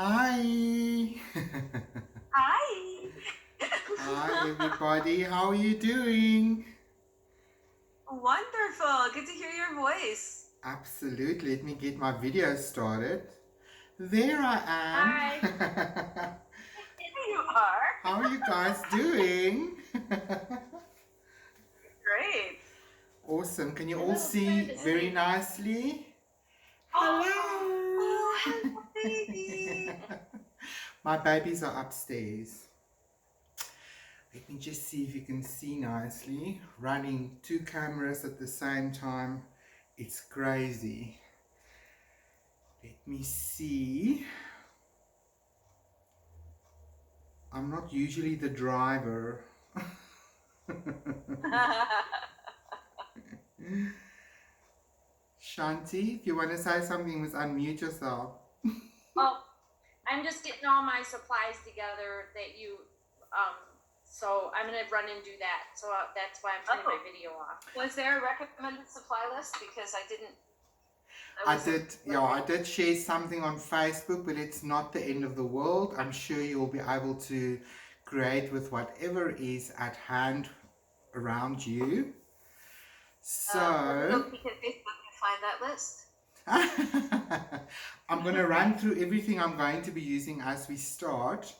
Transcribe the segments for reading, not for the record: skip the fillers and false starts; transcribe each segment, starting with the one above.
Hi. Hi. Hi, everybody. How are you doing? Wonderful. Good to hear your voice. Absolutely. Let me get my video started. There I am. Hi. Here you are. How are you guys doing? Great. Awesome. Can you My all little friend see is very sleeping. nicely? Oh, Hello. oh, hello, baby. My babies are upstairs. Let me just see if you can see nicely. Running two cameras at the same time. It's crazy. Let me see. I'm not usually the driver. Shanti, if you want to say something, you must unmute yourself. Oh, I'm just getting all my supplies together that you, so I'm gonna run and do that. So that's why I'm turning my video off. Was there a recommended supply list? Because I didn't. I did share something on Facebook, but it's not the end of the world. I'm sure you'll be able to create with whatever is at hand around you. Let me go So peek at Facebook and find that list. I'm going to run through everything I'm going to be using as we start.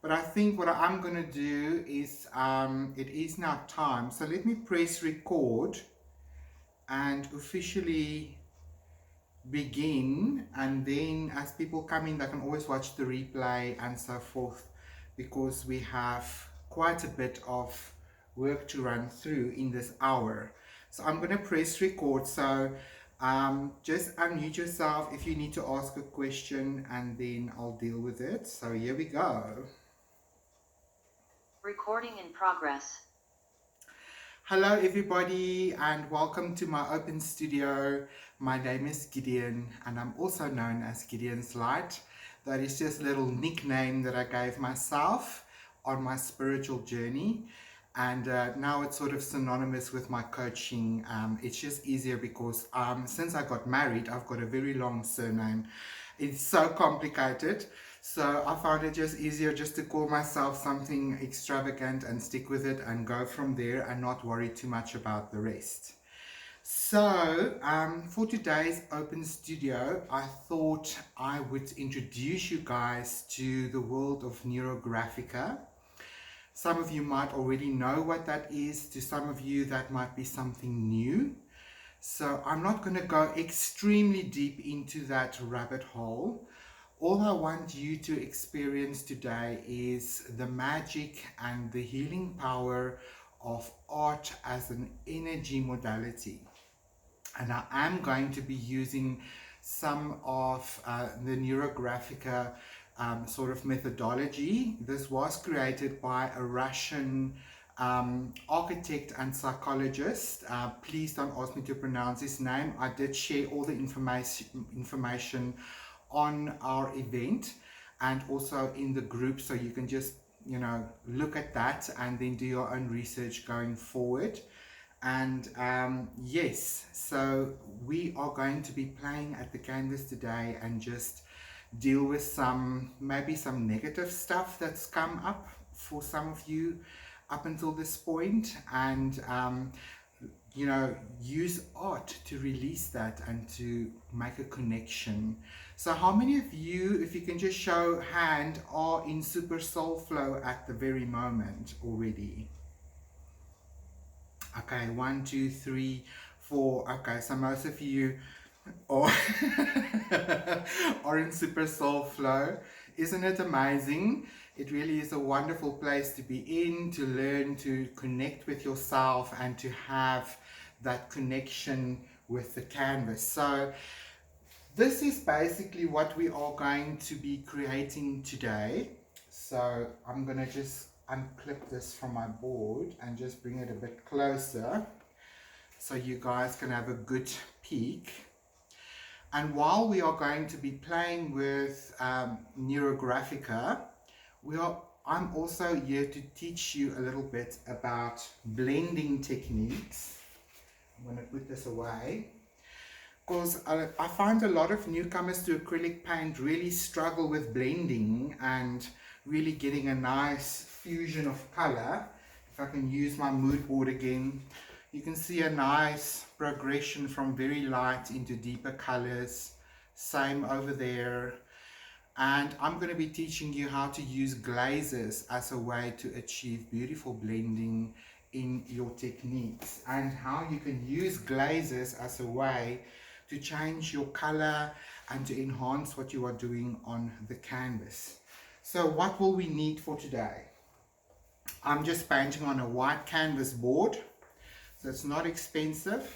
But I think what I'm going to do is, it is now time. So let me press record and officially begin. And then as people come in, they can always watch the replay and so forth, because we have quite a bit of work to run through in this hour. So I'm going to press record. So just unmute yourself if you need to ask a question, and then I'll deal with it. So here we go. Recording in progress. Hello everybody, and welcome to my open studio. My name is Gideon, and I'm also known as Gideonslight. That is just a little nickname that I gave myself on my spiritual journey, and now it's sort of synonymous with my coaching. It's just easier because since I got married, I've got a very long surname. It's so complicated. So I found it just easier just to call myself something extravagant and stick with it and go from there and not worry too much about the rest. So for today's open studio, I thought I would introduce you guys to the world of Neurographica. Some of you might already know what that is. To some of you, that might be something new. So I'm not going to go extremely deep into that rabbit hole. All I want you to experience today is the magic and the healing power of art as an energy modality. And I am going to be using some of the Neurographica sort of methodology. This was created by a Russian architect and psychologist. Please don't ask me to pronounce his name. I did share all the information on our event and also in the group, so you can just look at that and then do your own research going forward. And yes, so we are going to be playing at the canvas today and just deal with maybe some negative stuff that's come up for some of you up until this point, and use art to release that and to make a connection. So how many of you, if you can just show hand, are in super soul flow at the very moment already? Okay, 1, 2, 3, 4. Okay, so most of you are, are in super soul flow. Isn't it amazing? It really is a wonderful place to be in, to learn to connect with yourself and to have that connection with the canvas. So this is basically what we are going to be creating today. So I'm going to just unclip this from my board and just bring it a bit closer so you guys can have a good peek. And while we are going to be playing with Neurographica, I'm also here to teach you a little bit about blending techniques. I'm going to put this away, because I find a lot of newcomers to acrylic paint really struggle with blending and really getting a nice fusion of color. If I can use my mood board again, you can see a nice progression from very light into deeper colors. Same over there. And I'm going to be teaching you how to use glazes as a way to achieve beautiful blending in your techniques, and how you can use glazes as a way to change your color and to enhance what you are doing on the canvas. So what will we need for today? I'm just painting on a white canvas board, so it's not expensive.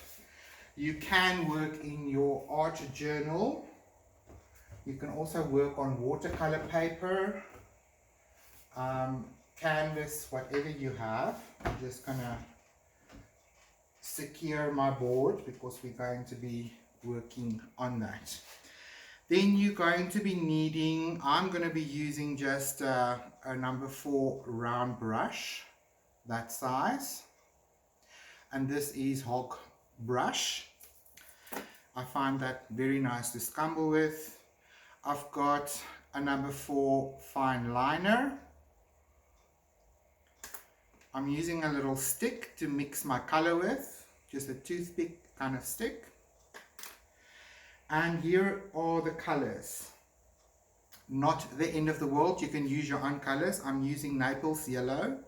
You can work in your art journal. You can also work on watercolor paper, canvas, whatever you have. I'm just gonna secure my board because we're going to be working on that. Then you're going to be needing, I'm going to be using just a number 4 round brush, that size. And this is Hulk brush. I find that very nice to scumble with. I've got a number 4 fine liner. I'm using a little stick to mix my color with, just a toothpick kind of stick. And here are the colors. Not the end of the world, you can use your own colors. I'm using Naples yellow.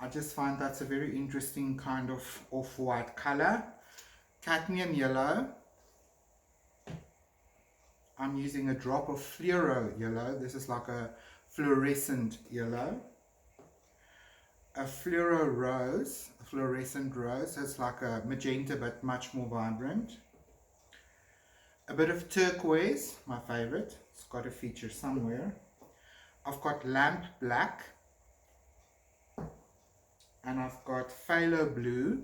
I just find that's a very interesting kind of off-white color. Cadmium yellow. I'm using a drop of fluoro yellow. This is like a fluorescent yellow. A fluoro rose, a fluorescent rose. It's like a magenta but much more vibrant. A bit of turquoise, my favorite. It's got a feature somewhere. I've got lamp black. And I've got phthalo blue.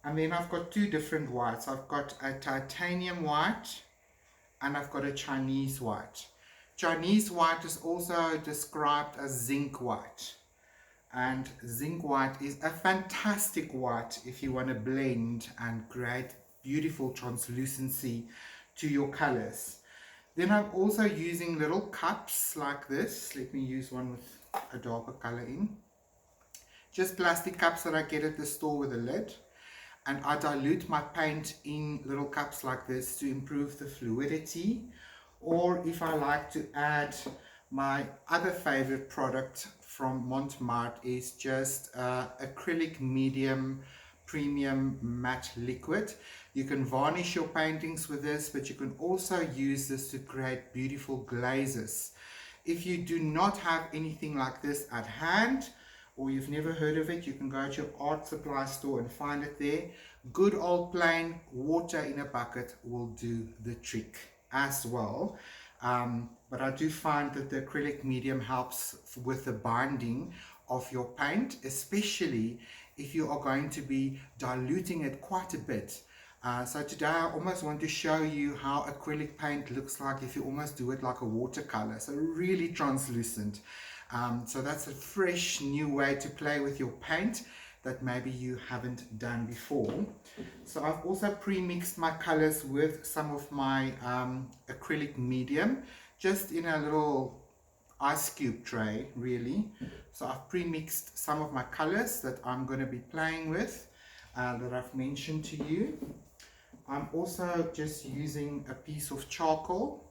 And then I've got 2 different whites. I've got a titanium white and I've got a Chinese white. Chinese white is also described as zinc white. And zinc white is a fantastic white if you want to blend and create beautiful translucency to your colors. Then I'm also using little cups like this. Let me use one with a darker color in. Just plastic cups that I get at the store with a lid. And I dilute my paint in little cups like this to improve the fluidity. Or if I like to add, my other favorite product from Montmartre is just acrylic medium premium matte liquid. You can varnish your paintings with this, but you can also use this to create beautiful glazes. If you do not have anything like this at hand, or you've never heard of it, you can go to your art supply store and find it there. Good old plain water in a bucket will do the trick as well. But I do find that the acrylic medium helps with the binding of your paint, especially if you are going to be diluting it quite a bit. So today I almost want to show you how acrylic paint looks like if you almost do it like a watercolor, so really translucent. So that's a fresh new way to play with your paint that maybe you haven't done before. So I've also pre-mixed my colors with some of my acrylic medium, just in a little ice cube tray really. So I've pre-mixed some of my colors that I'm going to be playing with, that I've mentioned to you. I'm also just using a piece of charcoal,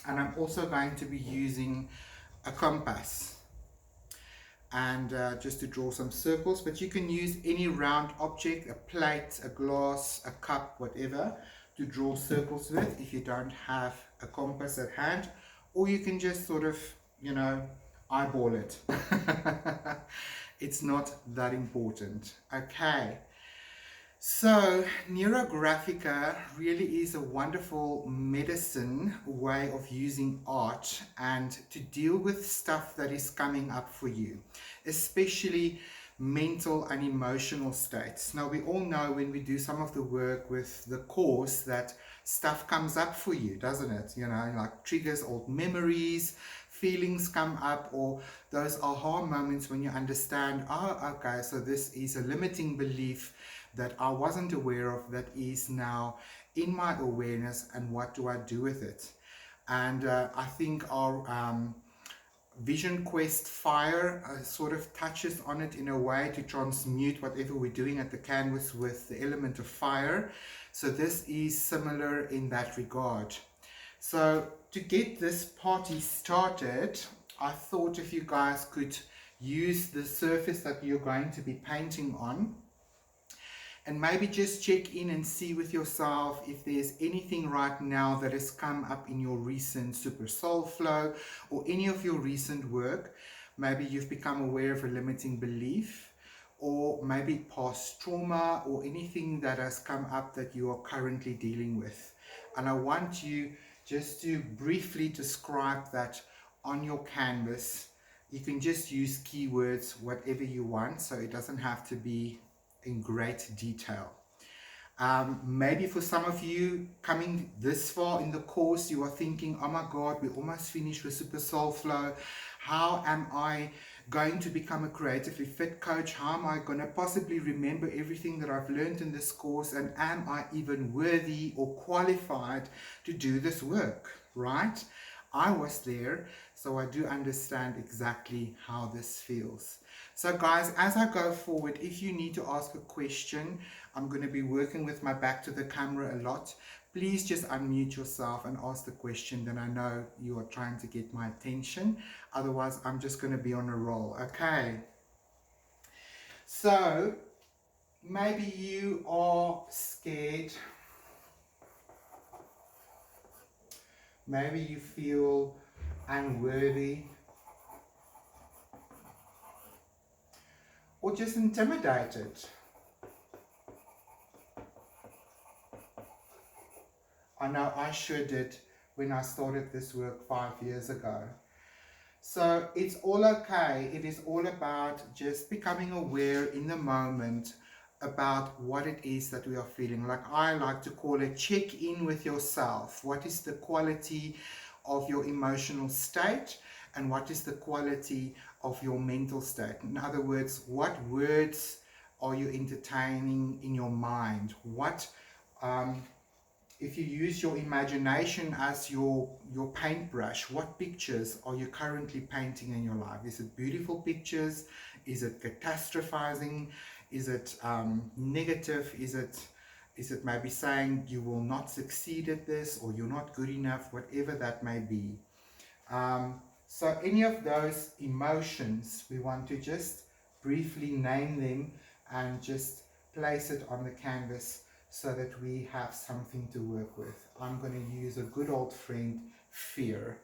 and I'm also going to be using a compass and just to draw some circles, but you can use any round object, a plate, a glass, a cup, whatever, to draw circles with if you don't have a compass at hand, or you can just sort of, you know, eyeball it. It's not that important. Okay. So Neurographic really is a wonderful medicine way of using art and to deal with stuff that is coming up for you, especially mental and emotional states. Now we all know when we do some of the work with the course that stuff comes up for you, doesn't it? You know, like triggers old memories, feelings come up, or those aha moments when you understand, oh, okay, so this is a limiting belief that I wasn't aware of that is now in my awareness, and what do I do with it? And I think our Vision Quest Fire sort of touches on it in a way to transmute whatever we're doing at the canvas with the element of fire. So this is similar in that regard. So to get this party started, I thought if you guys could use the surface that you're going to be painting on, and maybe just check in and see with yourself if there's anything right now that has come up in your recent Super Soul Flow or any of your recent work. Maybe you've become aware of a limiting belief, or maybe past trauma, or anything that has come up that you are currently dealing with. And I want you just to briefly describe that on your canvas. You can just use keywords, whatever you want, so it doesn't have to be in great detail. Maybe for some of you coming this far in the course, you are thinking, oh my God, we almost finished with Super Soul Flow. How am I going to become a creatively fit coach? How am I going to possibly remember everything that I've learned in this course? And am I even worthy or qualified to do this work, right? I was there, so I do understand exactly how this feels. So guys, as I go forward, if you need to ask a question, I'm going to be working with my back to the camera a lot. Please just unmute yourself and ask the question, then I know you are trying to get my attention. Otherwise, I'm just going to be on a roll, okay? So, maybe you are scared. Maybe you feel unworthy, or just intimidated. I know I sure did when I started this work 5 years ago. So it's all okay. It is all about just becoming aware in the moment about what it is that we are feeling. Like I like to call it, check in with yourself. What is the quality of your emotional state, and what is the quality of your mental state? In other words, what words are you entertaining in your mind? What if you use your imagination as your paintbrush, what pictures are you currently painting in your life? Is it beautiful pictures? Is it catastrophizing? Is it negative? Is it maybe saying you will not succeed at this, or you're not good enough, whatever that may be? So any of those emotions, we want to just briefly name them and just place it on the canvas so that we have something to work with. I'm going to use a good old friend, fear.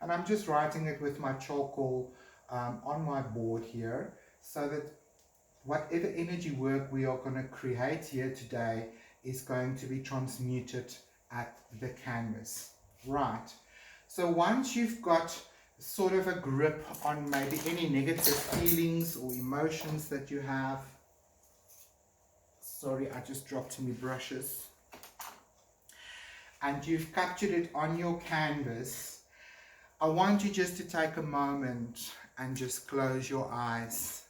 And I'm just writing it with my charcoal on my board here, so that whatever energy work we are going to create here today is going to be transmuted at the canvas. Right. So once you've got sort of a grip on maybe any negative feelings or emotions that you have, sorry, I just dropped my brushes, and you've captured it on your canvas, I want you just to take a moment and just close your eyes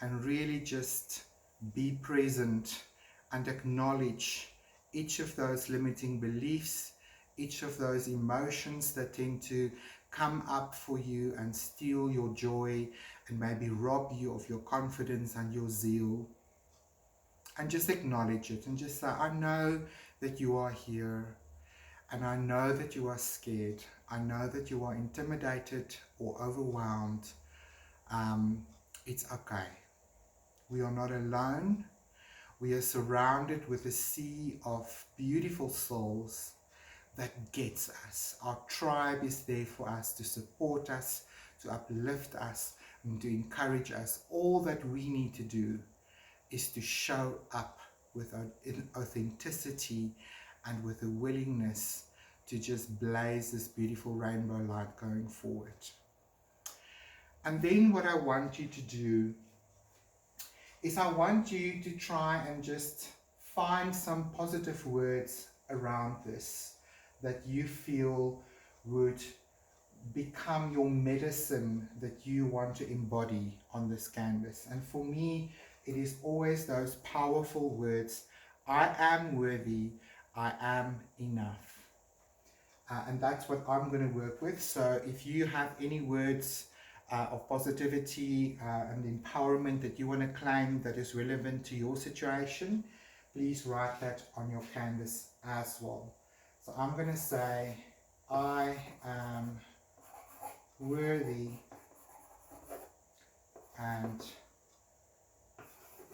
and really just be present and acknowledge each of those limiting beliefs, each of those emotions that tend to come up for you and steal your joy and maybe rob you of your confidence and your zeal. And just acknowledge it and just say, I know that you are here, and I know that you are scared. I know that you are intimidated or overwhelmed. It's okay. We are not alone. We are surrounded with a sea of beautiful souls that gets us. Our tribe is there for us, to support us, to uplift us, and to encourage us. All that we need to do is to show up with authenticity and with a willingness to just blaze this beautiful rainbow light going forward. And then what I want you to do is I want you to try and just find some positive words around this that you feel would become your medicine that you want to embody on this canvas. And for me, it is always those powerful words, I am worthy, I am enough. And that's what I'm going to work with. So if you have any words of positivity and empowerment that you want to claim that is relevant to your situation, please write that on your canvas as well. So I'm going to say, I am worthy and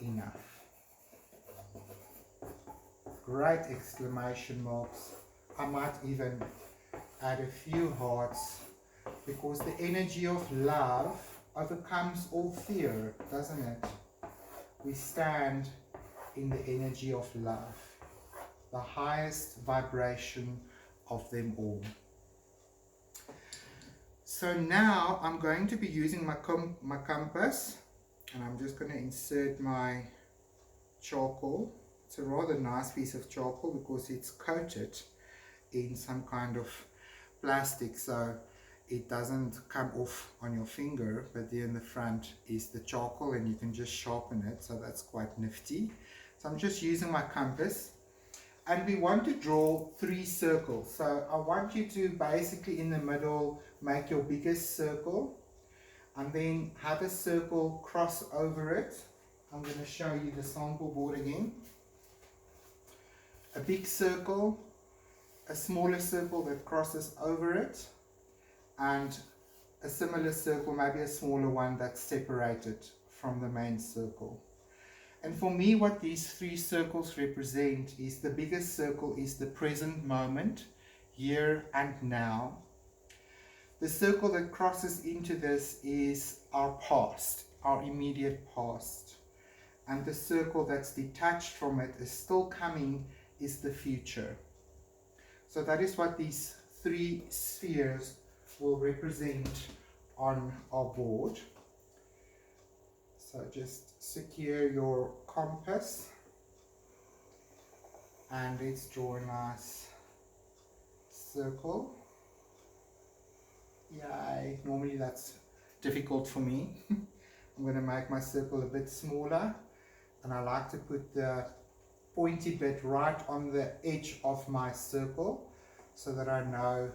enough. Great exclamation marks. I might even add a few hearts, because the energy of love overcomes all fear, doesn't it? We stand in the energy of love, the highest vibration of them all. So now I'm going to be using my compass, and I'm just going to insert my charcoal. It's a rather nice piece of charcoal because it's coated in some kind of plastic, so it doesn't come off on your finger, but there in the front is the charcoal and you can just sharpen it, so that's quite nifty. So I'm just using my compass, and we want to draw 3 circles. So I want you to basically in the middle make your biggest circle, and then have a circle cross over it. I'm going to show you the sample board again. A big circle, a smaller circle that crosses over it, and a similar circle, maybe a smaller one that's separated from the main circle. And for me, what these 3 circles represent is, the biggest circle is the present moment, here and now. The circle that crosses into this is our past, our immediate past. And the circle that's detached from it, is still coming, is the future. So that is what these 3 spheres will represent on our board. So just secure your compass, and let's draw a nice circle. Yay, normally that's difficult for me. I'm going to make my circle a bit smaller, and I like to put the pointy bit right on the edge of my circle, so that I know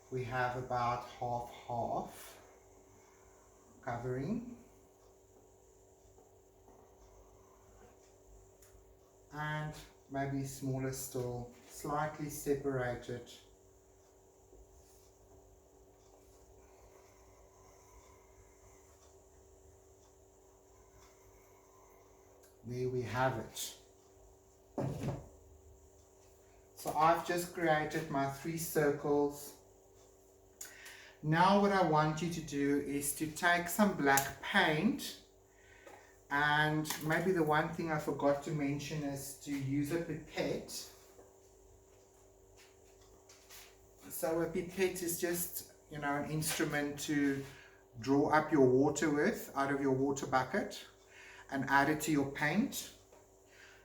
we have about half covering. And maybe smaller still, slightly separated. There we have it. So I've just created my 3 circles. Now what I want you to do is to take some black paint, and maybe the one thing I forgot to mention is to use a pipette. So a pipette is just, an instrument to draw up your water with out of your water bucket and add it to your paint.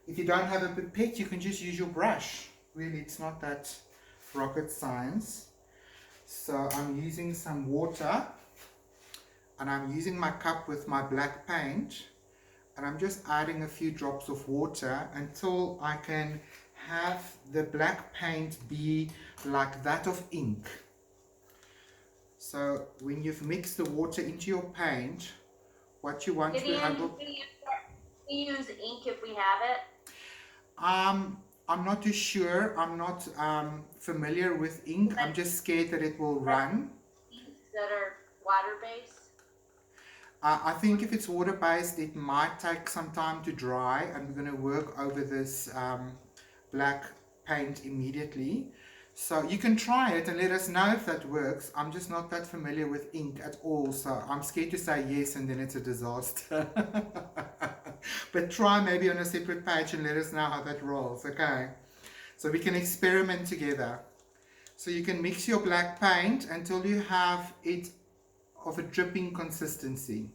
If you don't have a pipette, you can just use your brush. Really, it's not that rocket science. So I'm using some water, and I'm using my cup with my black paint, and I'm just adding a few drops of water until I can have the black paint be like that of ink. So when you've mixed the water into your paint, what you want to handle... We use ink if we have it. I'm not too sure. I'm not familiar with ink. I'm just scared that it will run. Inks that are water-based. I think if it's water-based, it might take some time to dry, and we're going to work over this black paint immediately. So you can try it and let us know if that works. I'm just not that familiar with ink at all, so I'm scared to say yes and then it's a disaster. But try maybe on a separate page and let us know how that rolls, okay? So we can experiment together. So you can mix your black paint until you have it of a dripping consistency.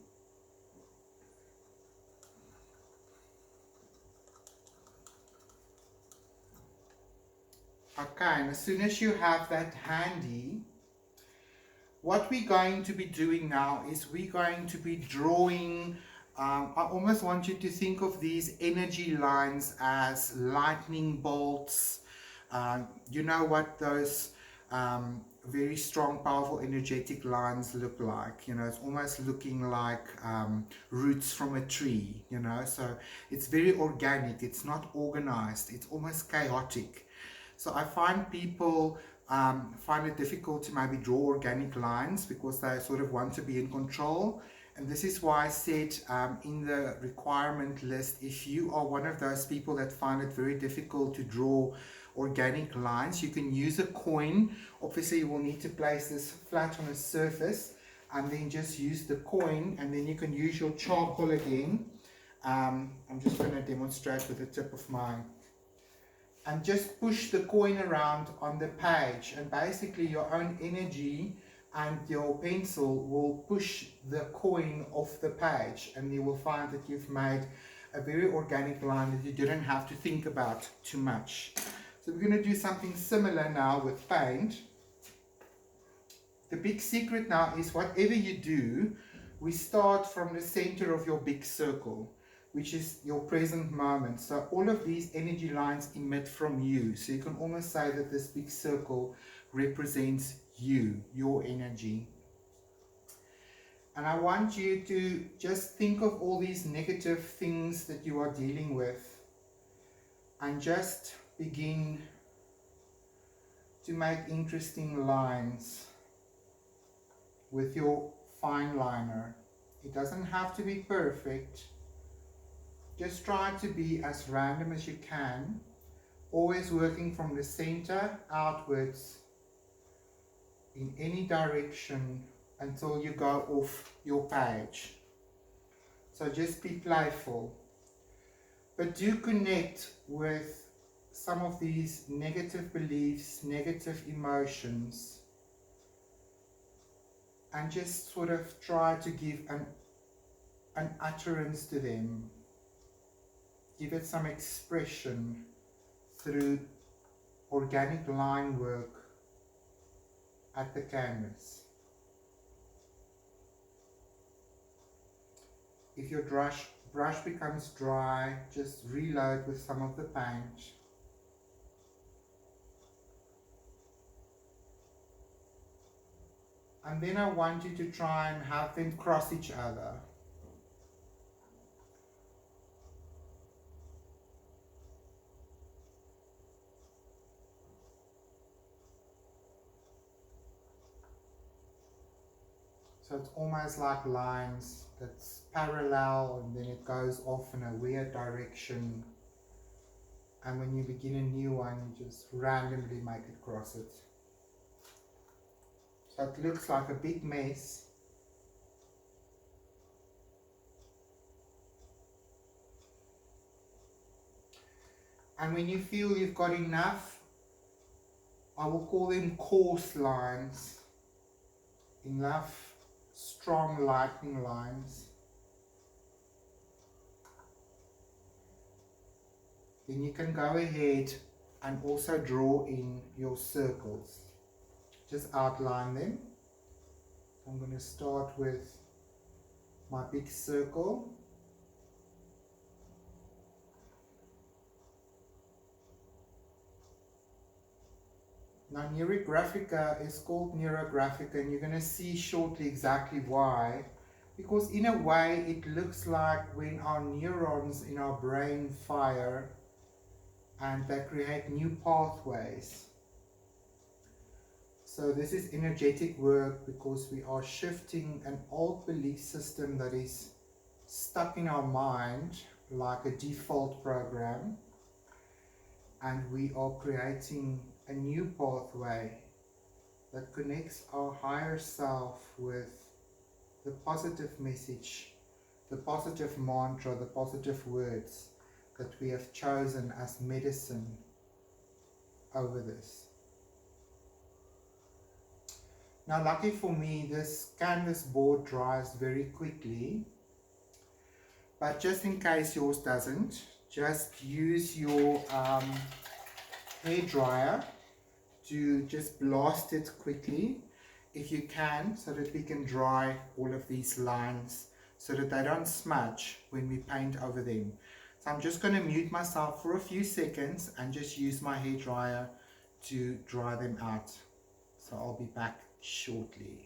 Okay, and as soon as you have that handy, what we're going to be doing now is we're going to be drawing I almost want you to think of these energy lines as lightning bolts. You know what those very strong, powerful, energetic lines look like. You know, it's almost looking like roots from a tree, you know. So it's very organic, it's not organized, it's almost chaotic. So I find people find it difficult to maybe draw organic lines because they sort of want to be in control. And this is why I said in the requirement list, if you are one of those people that find it very difficult to draw organic lines, you can use a coin. Obviously you will need to place this flat on a surface and then just use the coin, and then you can use your charcoal again. I'm just going to demonstrate with the tip of mine. And just push the coin around on the page, and basically your own energy and your pencil will push the coin off the page, and you will find that you've made a very organic line that you didn't have to think about too much. So we're going to do something similar now with paint. The big secret now is whatever you do, we start from the center of your big circle, which is your present moment. So all of these energy lines emit from you. So you can almost say that this big circle represents you, your energy. And I want you to just think of all these negative things that you are dealing with and just begin to make interesting lines with your fine liner. It doesn't have to be perfect. Just try to be as random as you can, always working from the center outwards in any direction until you go off your page. So just be playful, but do connect with some of these negative beliefs, negative emotions, and just sort of try to give an utterance to them. Give it some expression through organic line work at the canvas. If your brush becomes dry, just reload with some of the paint. And then I want you to try and have them cross each other. So it's almost like lines that's parallel, and then it goes off in a weird direction. And when you begin a new one, you just randomly make it cross it. So it looks like a big mess. And when you feel you've got enough, I will call them coarse lines, enough strong lightning lines. Then you can go ahead and also draw in your circles. Just outline them. I'm going to start with my big circle. Now Neurographic is called Neurographic, and you're going to see shortly exactly why. Because in a way it looks like when our neurons in our brain fire and they create new pathways. So this is energetic work because we are shifting an old belief system that is stuck in our mind like a default program, and we are creating a new pathway that connects our higher self with the positive message, the positive mantra, the positive words that we have chosen as medicine over this. Now, lucky for me, this canvas board dries very quickly, but just in case yours doesn't, just use your hair dryer to just blast it quickly if you can, so that we can dry all of these lines so that they don't smudge when we paint over them. So I'm just going to mute myself for a few seconds and just use my hairdryer to dry them out. So I'll be back shortly.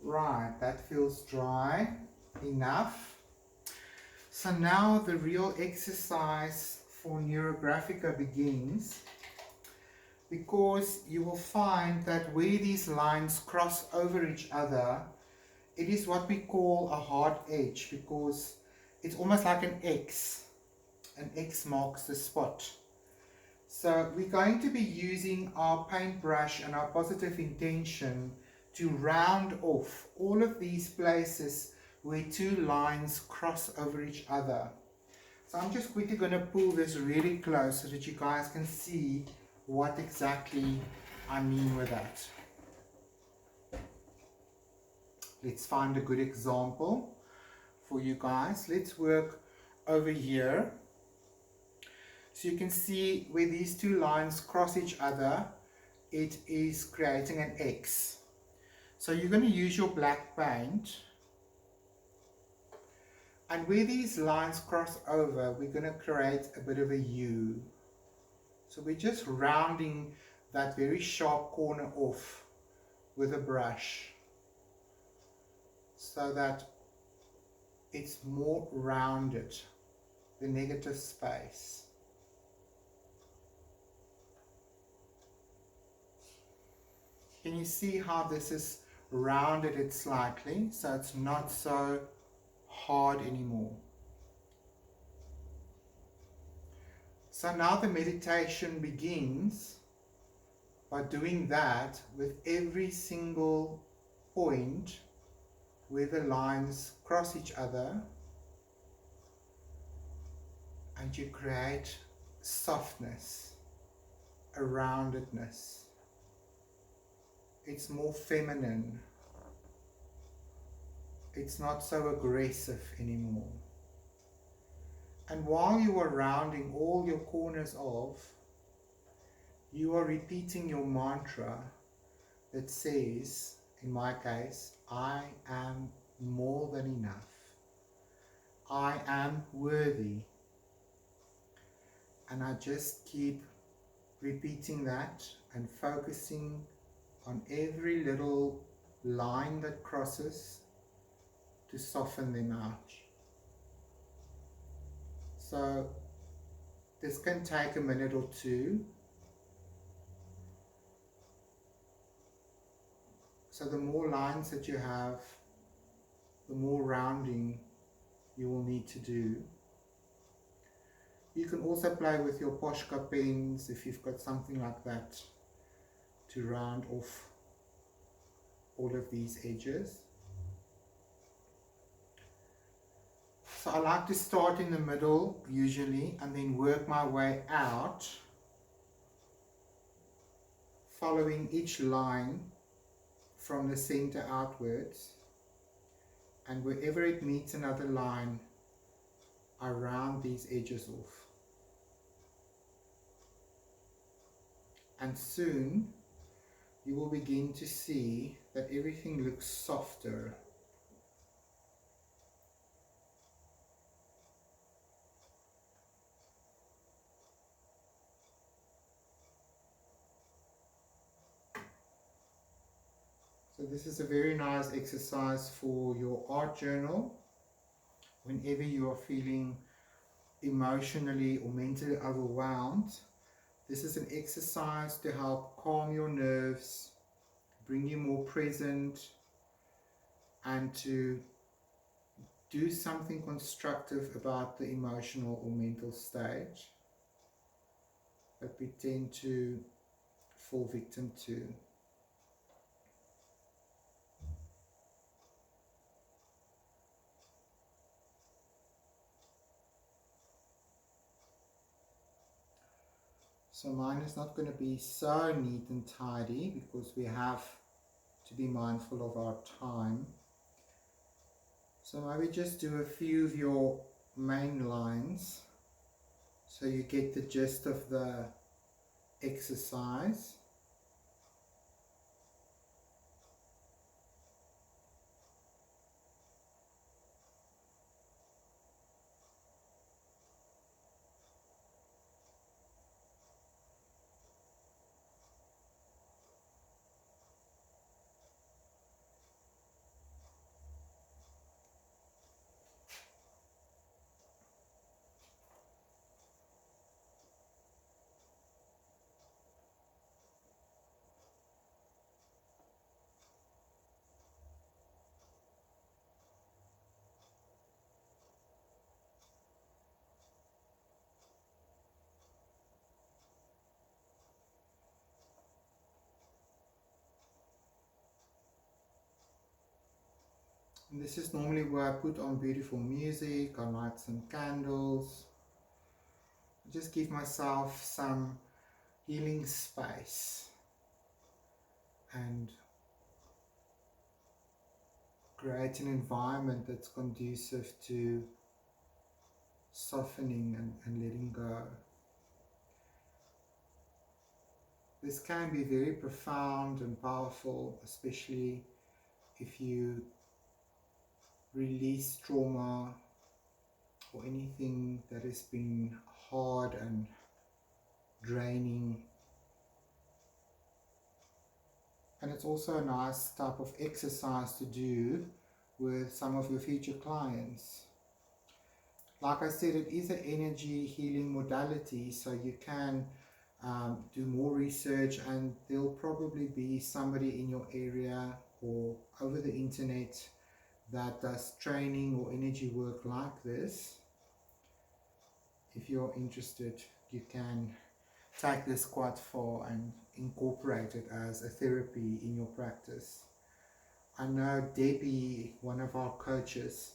Right, that feels dry enough. So now the real exercise for Neurographica begins, because you will find that where these lines cross over each other, it is what we call a hard edge, because it's almost like an X. An X marks the spot. So we're going to be using our paintbrush and our positive intention to round off all of these places where two lines cross over each other. So I'm just quickly going to pull this really close so that you guys can see what exactly I mean with that. Let's find a good example for you guys. Let's work over here. So you can see where these two lines cross each other, it is creating an X. So you're going to use your black paint, and where these lines cross over, we're going to create a bit of a U. So we're just rounding that very sharp corner off with a brush so that it's more rounded, the negative space. Can you see how this is rounded it slightly, so it's not so hard anymore? So now the meditation begins by doing that with every single point where the lines cross each other, and you create softness, a roundedness. It's more feminine. It's not so aggressive anymore. And while you are rounding all your corners off, you are repeating your mantra that says, in my case, I am more than enough. I am worthy. And I just keep repeating that and focusing on every little line that crosses to soften them out. So this can take a minute or two. So the more lines that you have, the more rounding you will need to do. You can also play with your Posca pens if you've got something like that to round off all of these edges. So I like to start in the middle usually and then work my way out, following each line from the center outwards, and wherever it meets another line, I round these edges off. And soon you will begin to see that everything looks softer. So this is a very nice exercise for your art journal. Whenever you are feeling emotionally or mentally overwhelmed, this is an exercise to help calm your nerves bring you more present and to do something constructive about the emotional or mental stage that we tend to fall victim to. So mine is not going to be so neat and tidy because we have to be mindful of our time. So maybe just do a few of your main lines so you get the gist of the exercise. And this is normally where I put on beautiful music, I light some candles. I just give myself some healing space and create an environment that's conducive to softening and letting go. This can be very profound and powerful, especially if you release trauma or anything that has been hard and draining. And it's also a nice type of exercise to do with some of your future clients. Like I said, it is an energy healing modality, so you can do more research, and there'll probably be somebody in your area or over the internet that does training or energy work like this. If you're interested, you can take this quite far and incorporate it as a therapy in your practice. I know Debbie, one of our coaches,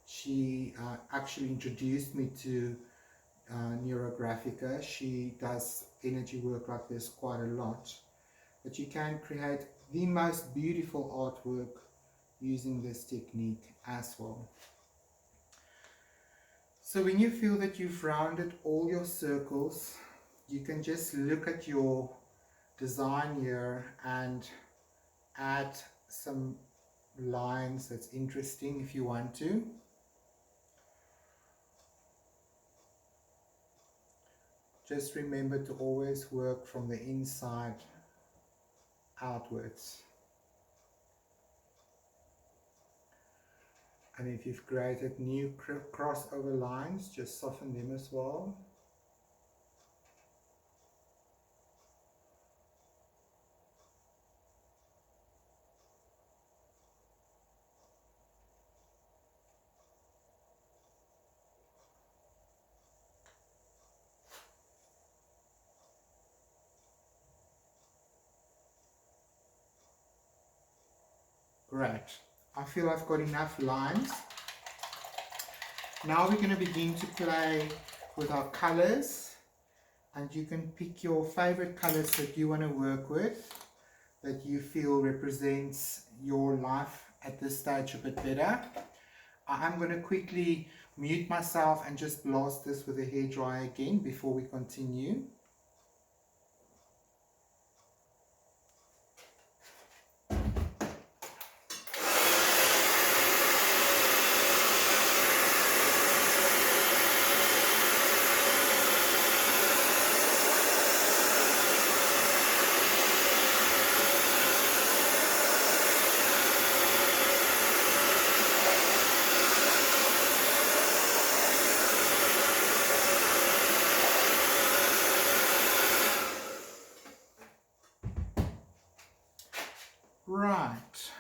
she actually introduced me to Neurographic. She does energy work like this quite a lot, but you can create the most beautiful artwork using this technique as well. So when you feel that you've rounded all your circles, you can just look at your design here and add some lines that's interesting if you want to. Just remember to always work from the inside outwards. And if you've created new crossover lines, just soften them as well. Great. I feel I've got enough lines. Now we're going to begin to play with our colors, and you can pick your favorite colors that you want to work with, that you feel represents your life at this stage a bit better. I'm going to quickly mute myself and just blast this with a hairdryer again before we continue. Right.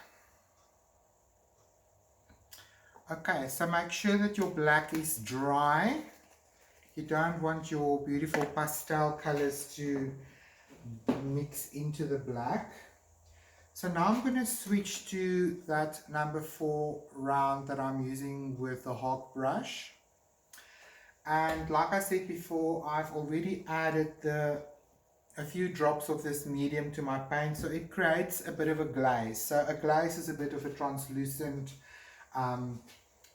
Okay, so make sure that your black is dry. You don't want your beautiful pastel colors to mix into the black. So now I'm going to switch to that number 4 round that I'm using with the hog brush. And like I said before, I've already added a few drops of this medium to my paint, so it creates a bit of a glaze. So a glaze is a bit of a translucent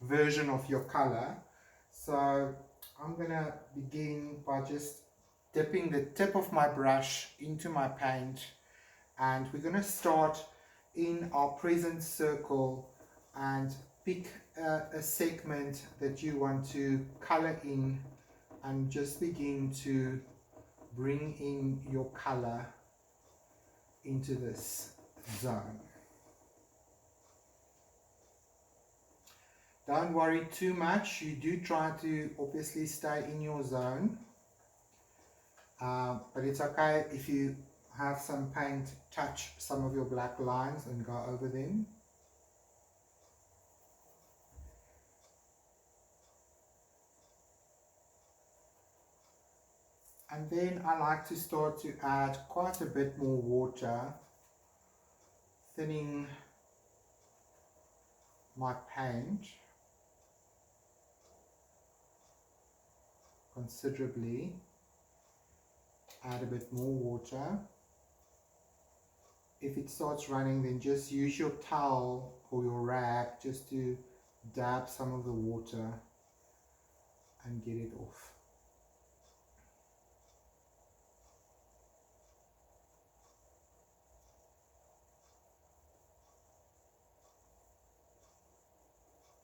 version of your color. So I'm going to begin by just dipping the tip of my brush into my paint, and we're going to start in our present circle and pick a segment that you want to color in and just begin to bring in your color into this zone. Don't worry too much. You do try to obviously stay in your zone, but it's okay if you have some paint touch some of your black lines and go over them. And then I like to start to add quite a bit more water, thinning my paint considerably. Add a bit more water. If it starts running, then just use your towel or your rag just to dab some of the water and get it off.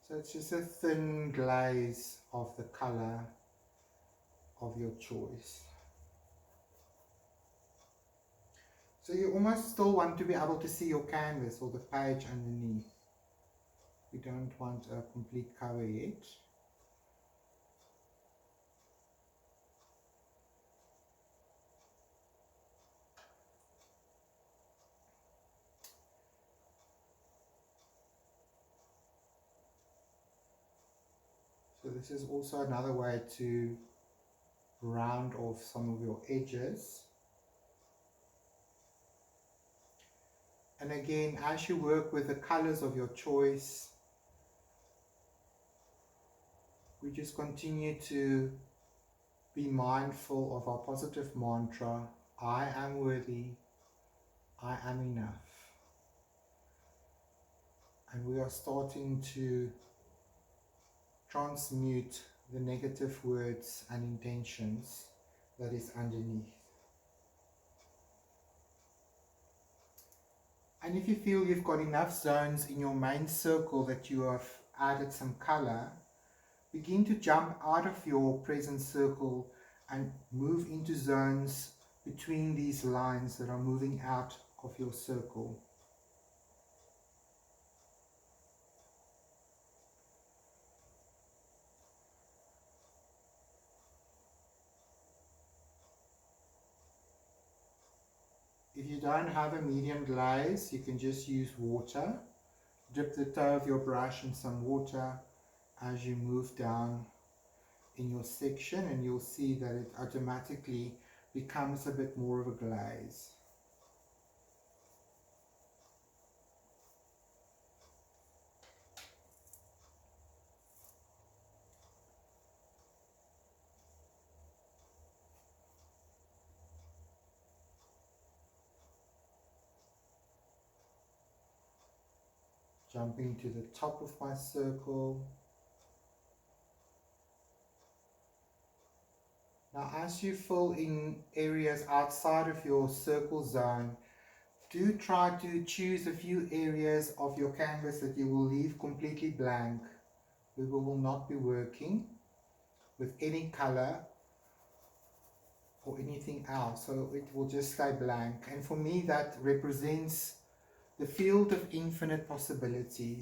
So it's just a thin glaze of the color of your choice. So you almost still want to be able to see your canvas or the page underneath. We don't want a complete cover yet. So this is also another way to round off some of your edges. And again, as you work with the colors of your choice, we just continue to be mindful of our positive mantra, I am worthy, I am enough. And we are starting to transmute the negative words and intentions that is underneath. And if you feel you've got enough zones in your main circle that you have added some color, begin to jump out of your present circle and move into zones between these lines that are moving out of your circle. If you don't have a medium glaze, you can just use water. Dip the toe of your brush in some water as you move down in your section, and you'll see that it automatically becomes a bit more of a glaze. Jumping to the top of my circle. Now as you fill in areas outside of your circle zone, do try to choose a few areas of your canvas that you will leave completely blank. We will not be working with any color or anything else, so it will just stay blank. And for me that represents the field of infinite possibilities.